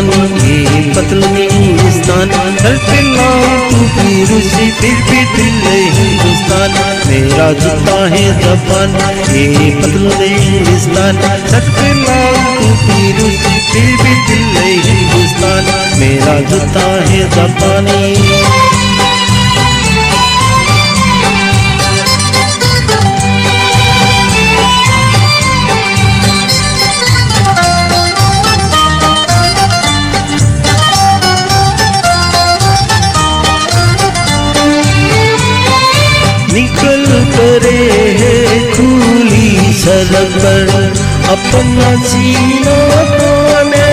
जापानी, ये पतलूनी इंग्लिस्तान। सर पे लाल टोपी रूसी, फिर भी दिल है हिंदुस्तान। मेरा जूता है जापान, ये पतलूनी इंग्लिस्तान। सर पे लाल टोपी रूसी, फिर भी दिल है हिंदुस्तान। मेरा जूता है जापानी। निकल करे है खुली सड़क पर, अपना सीना ताने,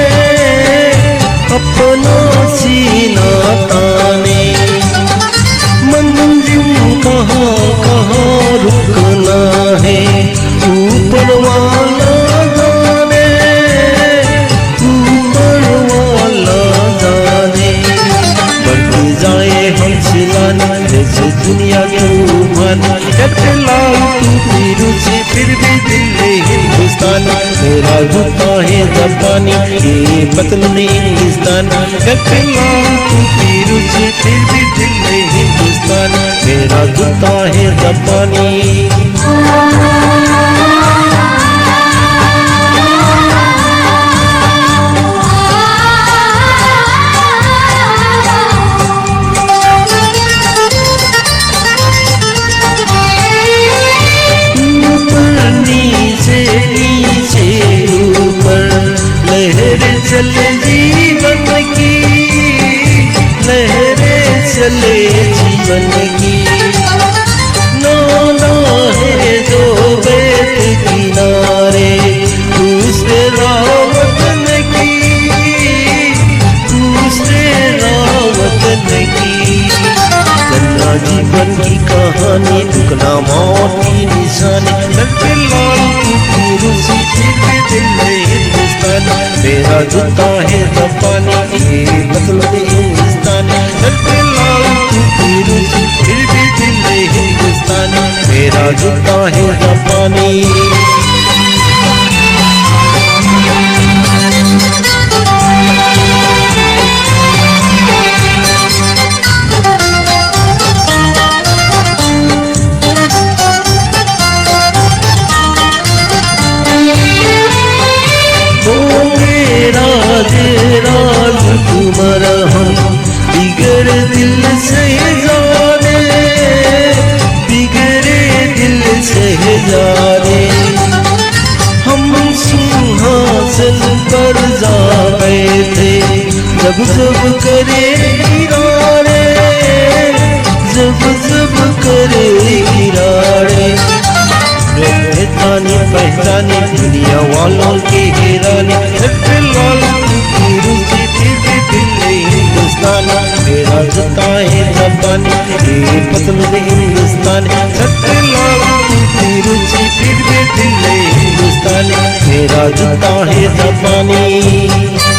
अपना सीना ताने। मंजिल कहाँ कहाँ रुकना है, ऊपर वाला जाने, ऊपर वाला जाने। बढ़ जाए हम सिलाने जैसे दुनिया के उमान। कहते लाल टोपी रूसी, फिर भी दिल है हिंदुस्तान। मेरा जूता है जापानी, ये पतलूनी इंग्लिस्तान। कहते लाल टोपी रूसी, फिर भी दिल है हिंदुस्तान। मेरा जूता है जापानी। चले जीवन की, लहरें चले जीवन की। नाना है जो बेट किनारे, दूसरे रावत की, दूसरे रावत की। गन्ना जीवन की कहानी, टुकना मौत की निशानी। लड़के लाल टोपी रूसी, फिर भी दिल है हिंदुस्तान। मेरा जूता है जापानी, ये पतलूनी इंग्लिस्तान। लड़के लाल टोपी रूसी, फिर भी दिल है हिंदुस्तान। मेरा जूता है जापानी। राजकुमार हम बिगड़े दिल से जाने, बिगड़े दिल से जाने। हम सिंहासन पर जाए थे, जब जब करे गिराने, जब जब करे गिराने। पहचानी पहचानी दुनिया वालों के हैरानी। लाल टोपी रूसी, फिर भी दिल है हिंदुस्तान। मेरा जूता है जापानी, ये पतलूनी इंग्लिस्तान। लाल टोपी रूसी, फिर भी दिल है हिंदुस्तान। मेरा जूता है जापानी।